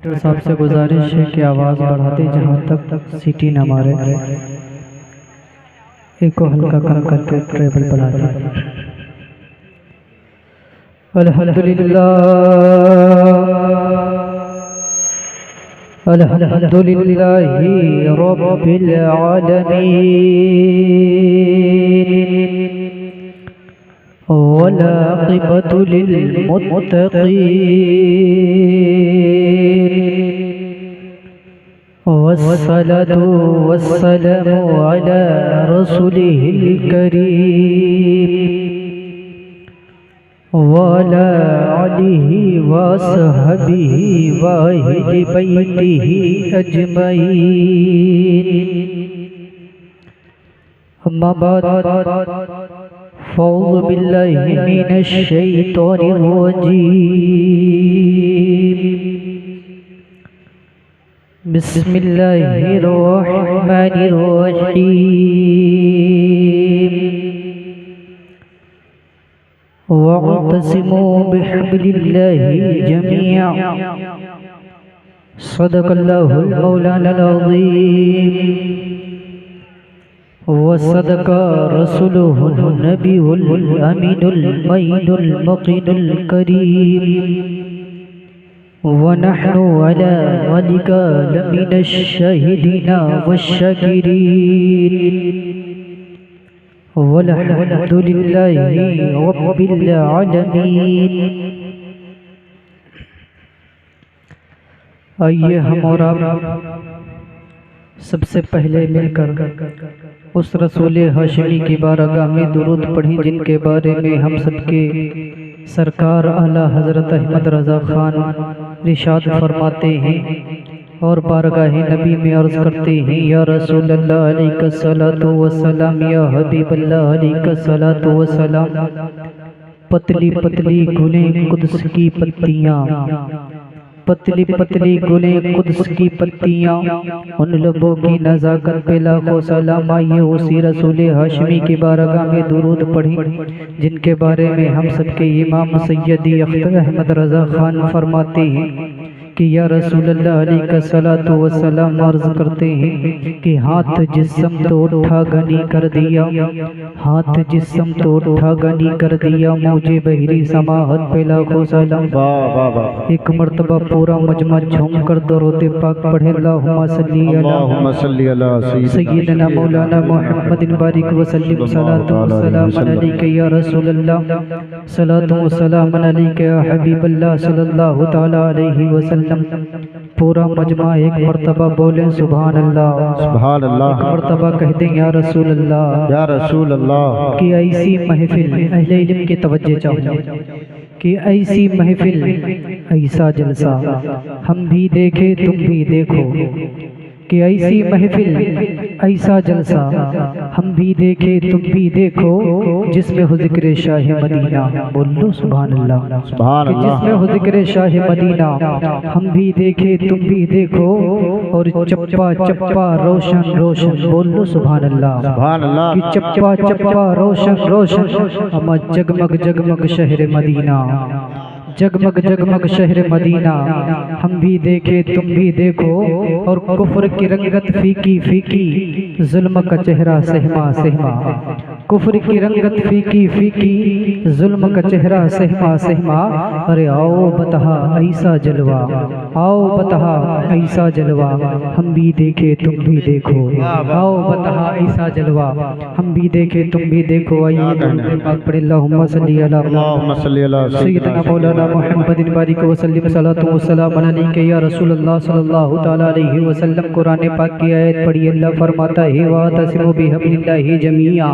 Doctor صاحب سے گزارش ہے کہ آواز بڑھاتے جہاں تک سیٹی نہ مارے، ایک کو ہلکا کم کر کے ٹریبل بڑھا دیں۔ الحمدللہ الحمدللہ رب العالمین والعاقبۃ للمتقین والصلاة والسلام على رسوله الكريم وعلى آله وصحبه وأهل بيته أجمعين، أما بعد فأعوذ بالله من الشيطان الرجيم، بسم الله الرحمن الرحيم، واعتصموا بحبل الله جميعا، صدق الله المولانا العظيم، وصدق رسوله النبي الأمين المين المقين الكريم، ونحن على ذلك لمن الشاهدين والشاكرين، والحمد لله رب العالمين۔ آئیے ہم اور آپ سب سے پہلے مل کر اس رسول ہاشمی کی بارگاہ میں درود پڑھیں جن کے بارے میں ہم سب کے سرکار اعلیٰ حضرت احمد رضا خان ارشاد فرماتے ہیں اور بارگاہ نبی میں عرض کرتے ہیں، یا رسول اللہ علیہ الصلاۃ والسلام، یا حبیب اللہ علیہ الصلاۃ والسلام، پتلی پتلی گلیں قدس کی پتیاں، پتلی پتلی گلیں قدس کی پتیاں، ان لبوں کی نزاکت پہ لاکھوں سلام۔ آئیے اسی رسول ہاشمی کی بارگاہ میں درود پڑھیں جن کے بارے میں ہم سب کے امام سیدی اختر احمد رضا خان فرماتے ہیں کہ یا رسول اللہ علیہ الصلاۃ والسلام عرض کرتے ہیں کہ ہاتھ جس سمت اٹھا گنی کر دیا، ہاتھ جس سمت اٹھا گنی کر دیا، موجے بحری سماحت پہ لاکھوں سلام۔ ایک مرتبہ پورا مجمع جھوم کر درود پاک پڑھے، اللہم صلی علی سیدنا مولانا محمد بارک وسلم، صلاۃ والسلام علیک یا رسول اللہ، صلاۃ والسلام علیک یا حبیب اللہ صلی اللہ تعالی علیہ وسلم۔ پورا مجمع ایک مرتبہ بولیں سبحان اللہ، سبحان اللہ، ایک مرتبہ کہہ دیں یا رسول اللہ، یا رسول اللہ۔ کہ ایسی محفل، اہل علم کی توجہ چاہیے کہ ایسی محفل، ایسا جلسہ ہم بھی دیکھے تم بھی دیکھو، کہ ایسی محفل ایسا جلسہ ہم بھی دیکھے تم بھی دیکھو، جس میں ہو ذکر شاہ مدینہ، بولو سبحان اللہ، کہ جس میں ہو ذکر شاہ مدینہ ہم بھی دیکھے تم بھی دیکھو، اور چپا چپا روشن روشن، بولو سبحان اللہ، کہ چپا چپا روشن روشن، اما جگمگ جگمگ شہر مدینہ، جگمگ جگمگ شہر مدینہ ہم بھی دیکھے تم بھی دیکھو، اور کفر کی رنگت فیکی فیکی، ظلم کا چہرہ سہما سہما، کفر کی رنگت فیکی فیکی، ظلم کا چہرہ سہما سہما، ارے آؤ بتہا ایسا جلوہ، آؤ بتہا ایسا جلوہ ہم بھی دیکھے تم بھی دیکھو، آؤ بتہا ایسا جلوہ ہم بھی دیکھے تم بھی دیکھو۔ آئیے درود پاک پڑھیں، اللہم صلی علی سیدنا مولانا محمد بارک وسلم، صلاۃ والسلام علیک یا رسول اللہ صلی اللہ تعالی علیہ وسلم۔ قرآن پاک کی آیت پڑھی، اللہ فرماتا ہے واعتصموا بحبل اللہ جميعا،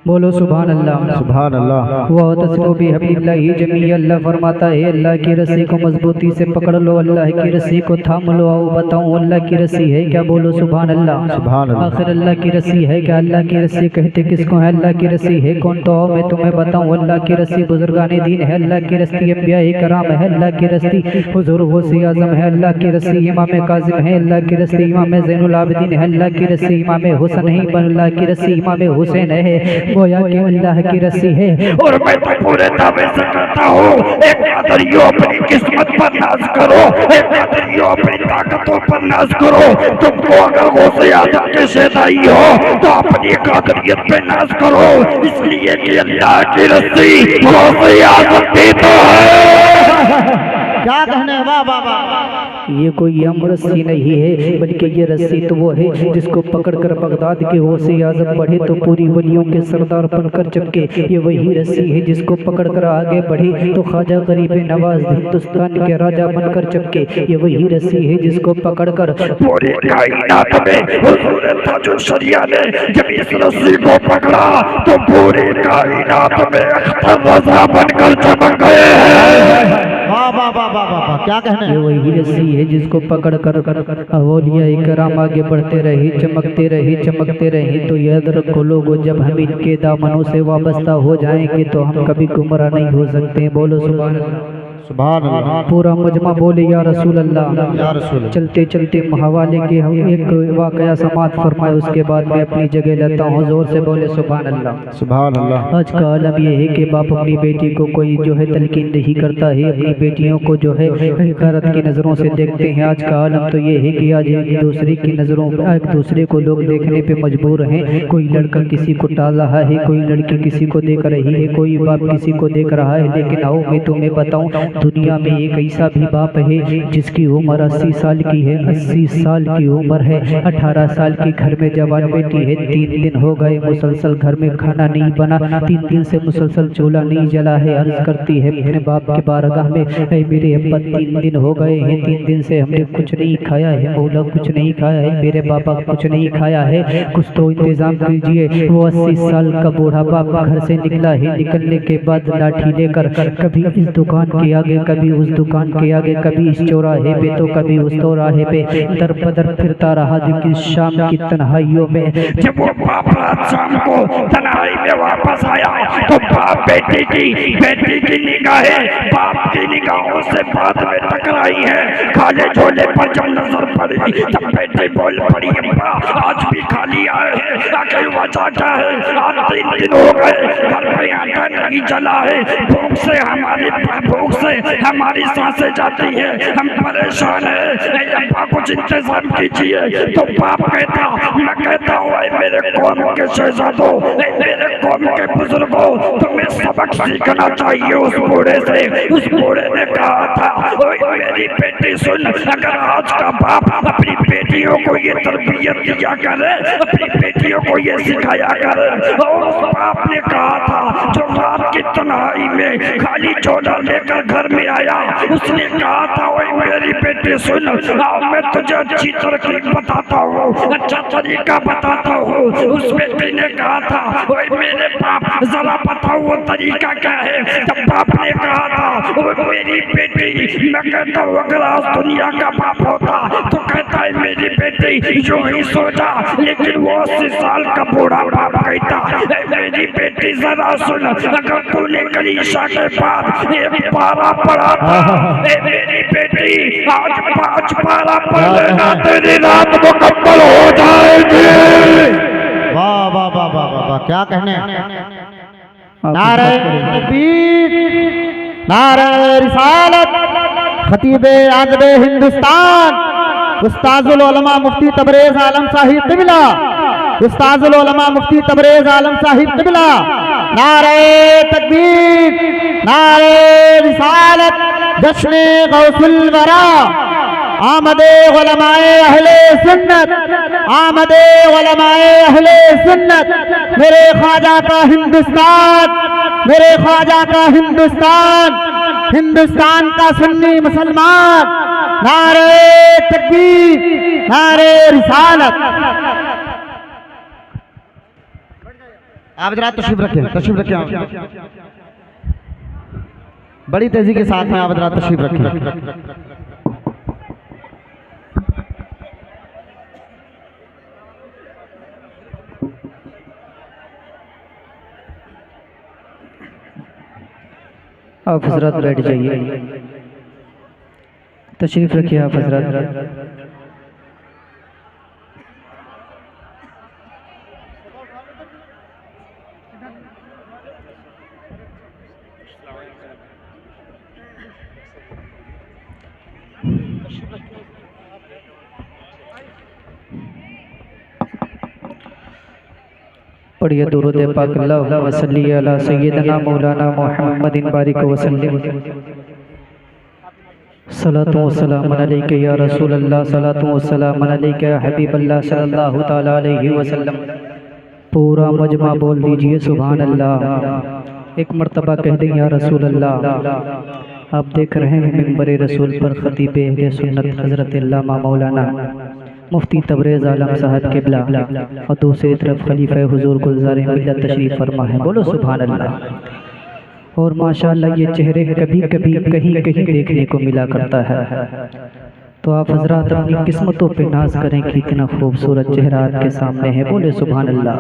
بولو سبحان اللہ، سبحان اللہ، واعتصموا بحبل اللہ جميعا۔ اللہ فرماتا ہے اللہ کی رسی کو مضبوطی سے پکڑ لو، اللہ کی رسی کو تھام لو۔ آؤ بتاؤں اللہ کی رسی ہے کیا، بولو سبحان اللہ، سبحان اللہ۔ آخر اللہ کی رسی ہے کیا، اللہ کی رسی کہتے کس کو ہے، اللہ کی رسی ہے کون، تو آؤ میں تمہیں بتاؤں اللہ کی رسی بزرگان دین ہے، اللہ کی رسی انبیاء کرام ہے، اللہ کی رسی حضور غوث اعظم ہے، اللہ کی رسی امام کاظم ہے، اللہ کی رسی امام زین العابدین ہے، اللہ کی رسی امام حسن ہے، اللہ کی رسی امام حسین ہے، گویا کہ اللہ کی رسی ہے۔ اور میں تو پورے دعوے سے کہتا ہوں، ایک قادریوں اپنی قسمت پر ناز کرو، ایک قادریوں اپنی طاقتوں پر ناز کرو۔ تم کو اگر غوث اعظم کے شیدائی ہو تو اپنی قادریت پہ ناز کرو، اس لیے کہ اللہ کی رسی غوث اعظم بھی تو ہے۔ کیا کہنے ہیں؟ واہ واہ واہ۔ یہ کوئی عام رسی نہیں ہے، بلکہ یہ رسی تو وہ ہے جس کو پکڑ کر بغداد کے غوث اعظم بڑھے تو پوری ولیوں کے سردار بن کر چمکے۔ یہ وہی رسی ہے جس کو پکڑ کر آگے بڑھے تو خواجہ غریب نواز ہندوستان کے راجہ بن کر چمکے۔ یہ وہی رسی ہے جس کو پکڑ کر پوری کائنات میں حضور تاج الشریعہ نے جب اس رسی کو پکڑا تو پوری کائنات میں اختر رضا بن کر چمک گئے ہیں۔ واہ واہ واہ واہ واہ، کیا کہنے یہ ہیں؟ وہی رسی ہے جس کو پکڑ کر اولیاء کرام آگے بڑھتے رہے، چمکتے رہے، چمکتے رہے۔ تو یاد رکھو لوگوں، جب ہم ان کے دامنوں سے وابستہ ہو جائیں گے تو ہم کبھی گمراہ نہیں ہو سکتے۔ بولو سبحان اللہ۔ سبحان اللہ۔ پورا مجمع بولے یا رسول اللہ۔ یا رسول اللہ۔ چلتے چلتے حوالے کے ایک واقعہ سماعت فرمائے، اس کے بعد میں اپنی جگہ لیتا ہوں۔ زور سے بولے سبحان اللہ۔ سبحان اللہ۔ آج کا عالم یہ ہے کہ باپ اپنی بیٹی کو کوئی جو ہے تلقین نہیں کرتا ہے، اپنی بیٹیوں کو جو ہے حقارت کی نظروں سے دیکھتے ہیں۔ آج کا عالم تو یہ ہے کہ آج ایک دوسرے کی نظروں ایک دوسرے کو لوگ دیکھنے پہ مجبور ہیں۔ کوئی لڑکا کسی کو ٹال رہا ہے، کوئی لڑکی کسی کو دیکھ رہی ہے، کوئی باپ کسی کو دیکھ رہا ہے۔ لیکن آؤ میں تمہیں بتاؤں، دنیا میں ایک ایسا بھی باپ ہے جس کی عمر 80 سال کی ہے، 80 سال کی عمر ہے، 18 سال کی گھر میں جوان بیٹی ہے، 3 دن ہو گئے مسلسل گھر میں کھانا نہیں بنا، 3 دن سے مسلسل چولہا نہیں جلا ہے۔ عرض کرتی ہے اپنے باپ کے بارگاہ میں، اے میرے ابا 3 دن ہو گئے ہیں، 3 دن سے ہم نے کچھ نہیں کھایا ہے، مولا کچھ نہیں کھایا ہے، میرے بابا کچھ نہیں کھایا ہے، کچھ تو انتظام کیجئے۔ وہ 80 سال کا بوڑھا باپ گھر سے نکلا ہے، نکلنے کے بعد لاٹھی لے کر کبھی اس دکان کے آگے، کبھی اس دکان کے آگے، کبھی اس چوراہے پہ تو کبھی اس چوراہے پہ در بدر پھرتا رہا۔ لیکن شام کی تنہائیوں میں جب وہ باپ رات شام کو تنہائی میں واپس آیا تو باپ بیٹی کی نگاہیں باپ کی نگاہوں سے بعد میں ٹکرائی ہے۔ کھالے جھولے پر جب نظر پڑی تب بیٹی بول پڑی، ابا آج بھی خالی آئے ہیں، آخر وجہ کیا ہے؟ آج 3 دن ہو گئے گھر میں آٹا نہیں جلا ہے، بھوک سے ہماری سانسیں جاتی ہیں، ہم پریشان ہیں، اے ابا کچھ انتظام کیجئے۔ تو باپ کہتا، میں کہتا ہوں اے میرے قوم کے شہزادوں، اے میرے قوم کے بزرگوں، تمہیں سبق سیکھنا چاہیے اس بوڑھے سے۔ اس بوڑھے نے کہا تھا، اوے میری بیٹی سن، اگر آج کا باپ اپنی بیٹیوں کو یہ تربیت دیا کرے، اپنی بیٹیوں کو یہ سکھایا کرے، اور اس باپ نے کہا تھا جو رات کی تنہائی میں خالی چولا لے کر گھر میں آیا، اس نے کہا تھا اوے میری بیٹی سن، آؤ میں تجھے اچھی ترکیب بتاتا ہوں، اچھا طریقہ بتاتا ہوں۔ اس بیٹی نے کہا تھا اوے میرے باپ ذرا بتاؤ وہ طریقہ کیا ہے؟ جب باپ نے کہا تھا اوے میری بیٹی، میں کہتا ہوں اگر آج دنیا کا باپ ہوتا تو کہتا ہے میری بیٹی یوں ہی سو جا، لیکن وہ 80 سال کا بوڑھا باپ کہتا اے میری بیٹی ذرا سن، اگر تو نے کل عشاء کے بعد ایک پارا پڑھا تھا، اے میری بیٹی آج 5 پارا پڑھ لینا، تیری رات مکمل ہو جائے گی۔ واہ واہ واہ واہ واہ، کیا کہنے ہیں؟ نعرہ تکبیر، نعرہ رسالت، خطیب اعظم ہندوستان استاذ العلماء مفتی تبریز عالم صاحب قبلہ، استاذ العلماء مفتی تبریز عالم صاحب قبلہ، نعرہ تکبیر، نعرہ رسالت، جشن غوث الورا، آمد علماء اہل سنت، آمد علماء اہل سنت، میرے خواجہ کا ہندوستان، میرے خواجہ کا ہندوستان، ہندوستان کا سنی مسلمان، نعرہ تکبیر، نعرہ رسالت۔ آپ حضرات تشریف رکھیں، تشریف رکھیں، بڑی تیزی کے ساتھ میں آپ حضرات تشریف رکھیں۔ آپ حضرات بیٹھ جائیے، تشریف رکھیے آپ حضرات۔ پڑھیے درود پاک اللہم صلی علی سیدنا مولانا محمد بارک وسلم صلاۃ و سلام علیک یا رسول اللہ، صلاۃ و سلام علیک یا حبیب اللہ صلی اللہ تعالی علیہ وسلم۔ پورا مجمع بول دیجئے سبحان اللہ، ایک مرتبہ کہہ دیں یا رسول اللہ۔ آپ دیکھ رہے ہیں منبر رسول پر خطیب اہل سنت حضرت علامہ مولانا مفتی تبریز عالم صاحب قبلہ اور دوسری طرف خلیفہ حضور گلزار ملت تشریف فرما ہے، بولو سبحان اللہ۔ اور ماشاءاللہ یہ چہرے کبھی کبھی کہیں کہیں دیکھنے کو ملا کرتا ہے، تو آپ حضرات اپنی قسمتوں پہ ناز کریں کہ اتنا خوبصورت چہرہ آپ کے سامنے ہے، بولے سبحان اللہ۔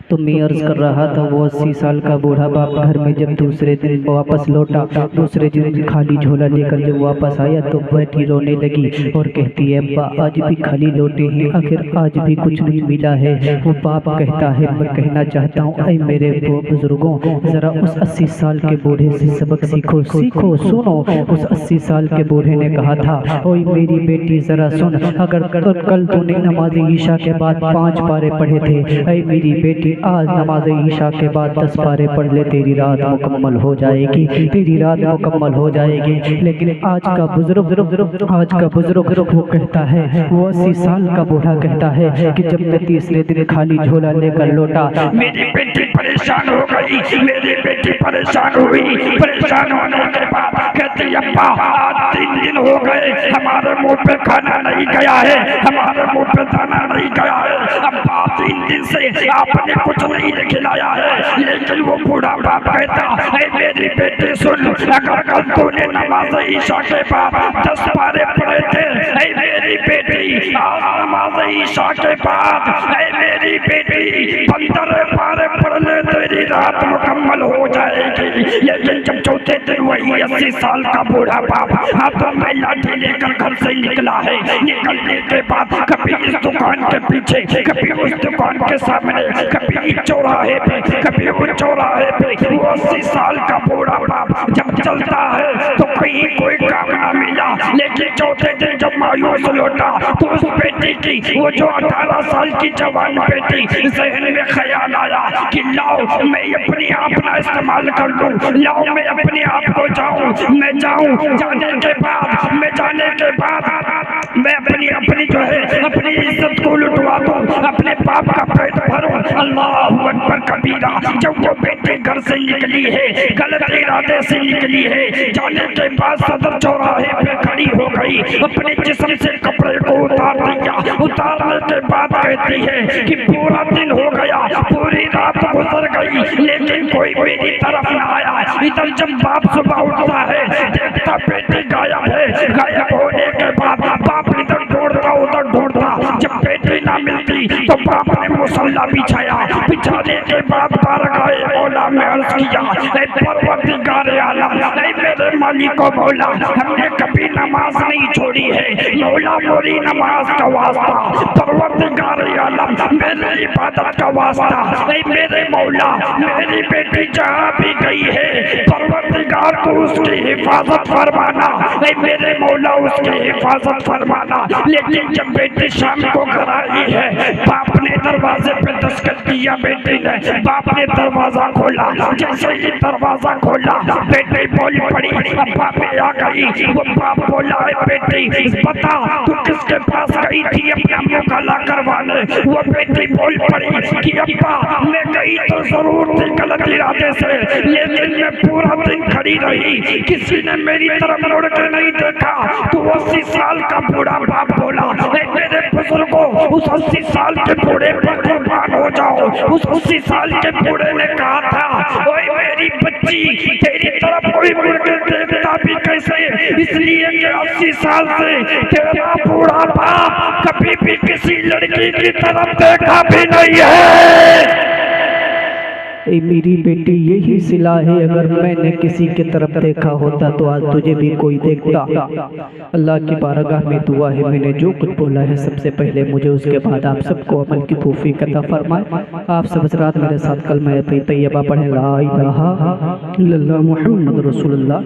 تو میں عرض کر رہا تھا وہ 80 سال کا بوڑھا باپ گھر میں جب دوسرے دن واپس لوٹا، دوسرے دن خالی جھولا لے کر جب واپس آیا تو بیٹی رونے لگی اور کہتی ہے ابا آج بھی خالی لوٹے ہیں، آخر آج بھی کچھ نہیں ملا ہے۔ وہ باپ کہتا ہے میں کہنا چاہتا ہوں اے میرے بزرگوں، ذرا اس 80 سال کے بوڑھے سے سبق سیکھو سنو۔ اس 80 سال کے بوڑھے نے کہا تھا اوئے میری بیٹی ذرا سن، اگر کل تو نے نماز عشاء کے بعد 5 پارے پڑھے تھے، اے میری بیٹی آج نماز عشاء کے بعد 10 پارے پڑھ لے، تیری رات مکمل ہو جائے گی، تیری رات مکمل ہو جائے گی۔ لیکن آج کا بزرگ وہ کہتا ہے، وہ 80 سال کا بوڑھا کہتا ہے کہ جب میں تیسرے دن خالی جھولا لے کر لوٹا، میری بیٹی پریشان ہو گئی، میری بیٹی پریشان ہوئی، پریشان ہونے کے بعد کہتی ابا آج 3 دن ہو گئے ہمارے منہ پہ کھانا نہیں گیا ہے، ہمارے منہ پہ دانا نہیں گیا ہے، ابا 3 دن سے آپ نے کچھ نہیں کھلایا ہے۔ لیکن وہ بوڑھا باپ کہتا اے میری بیٹی سن، اگر کل تو نے نماز عشاء کے بعد 10 پارے پڑھے تھے، اے میری بیٹی آج نماز عشاء کے بعد اے میری بیٹی 15 پارے پڑھ لے، تیری رات مکمل ہو جائے گی۔ لیکن جب چوتھے دن وہی 80 سال کا بوڑھا باپ ہاتھوں میں لاٹھی لے کر گھر سے نکلا ہے، نکلنے کے بعد کبھی اس دکان کے پیچھے، کبھی اس دکان کے سامنے، کبھی چوراہے پہ، کبھی وہ چوراہے پہ، وہ 80 سال کا بوڑھا باپ جب چلتا ہے تو کہیں کوئی کام نہ ملا۔ لیکن چوتھے دن جب مایوس لوٹا تو اس بیٹی کی، وہ جو 18 سال کی جوان بیٹی، ذہن میں خیال آیا کہ لاؤ میں اپنی آپ نہ استعمال کر لوں، لاؤ میں اپنے آپ کو میں جاؤں، جانے کے بعد میں اپنی جو ہے اپنی عزت کو لٹوا دوں، اپنے باپ کا پیٹ بھروں۔ اللہ اکبر کبیرہ۔ جب وہ بیٹی گھر سے نکلی ہے، غلط ارادے سے نکلی ہے، جانے کے بعد صدر چوراہے پہ کھڑی ہو گئی، اپنے جسم سے کپڑے کو اتار دیا، اتارنے کے بعد کہتی ہے کہ پورا دن ہو گیا، پوری رات گزر گئی، لیکن کوئی میری طرف نہ آیا۔ ادھر جب باپ صبح اٹھتا ہے دیکھتا بیٹی غائب ہے، غائب ہونے کے بعد باپ ادھر ڈھونڈتا ادھر ڈھونڈتا، جب بیٹی نہ ملتی تو باپ نے مصلی بچھایا، بچھانے کے بعد بارگاہ مولا میں عرض کیا اے پروردگار عالم، اے میرے مالک و مولا، ہم نے کبھی نماز نہیں چھوڑی ہے، مولا موری نماز کا واسطہ، پروردگار عالم میری عبادت کا واسطہ، اے میرے مولا میری بیٹی جہاں بھی گئی ہے پروردگار کو اس کی حفاظت فرمانا، اے میرے مولا اس کی حفاظت فرمانا۔ لیکن جب بیٹی شام کو گھر آئی ہے، باپ نے دروازے پہ دستک دیا، بیٹی نے، باپ نے دروازہ کھولا، جیسے ہی دروازہ کھولا بیٹی بول پڑی ابا میں آ گئی۔ وہ باپ بولا اے بیٹی بتا تو کس کے پاس گئی تھی اپنا منہ کالا کروانے؟ وہ بیٹی بول پڑی کہ ابا میں گئی تو ضرور تھی غلط ارادے سے، لیکن میں پورا دن کھڑی رہی، کسی نے میری طرف مڑ کے نہیں دیکھا۔ تو 80 سال کا بوڑھا باپ بولا اے میرے بزرگوں اس 80 سال کے بوڑھے پر قربان ہو جاؤ۔ اس 80 سال کے بوڑھے نے کہا تھا اوے میری بچی تیری طرف کوئی مڑ کے دیکھتا بھی کیسے، اس لیے کہ 80 سال سے تیرا بوڑھا باپ کبھی بھی کسی لڑکی کی طرف دیکھا بھی نہیں ہے۔ اے میری بیٹی یہی صلہ ہے، اگر میں نے کسی کی طرف دیکھا ہوتا تو آج تجھے بھی کوئی دیکھتا۔ اللہ کی بارگاہ میں دعا ہے، میں نے جو کچھ بولا ہے سب سے پہلے مجھے، اس کے بعد آپ سب کو عمل کی توفیق عطا فرمائے۔ آپ سب حضرات میرے ساتھ کلمہ طیبہ پڑھیں، لا الہ الا اللہ محمد رسول اللہ۔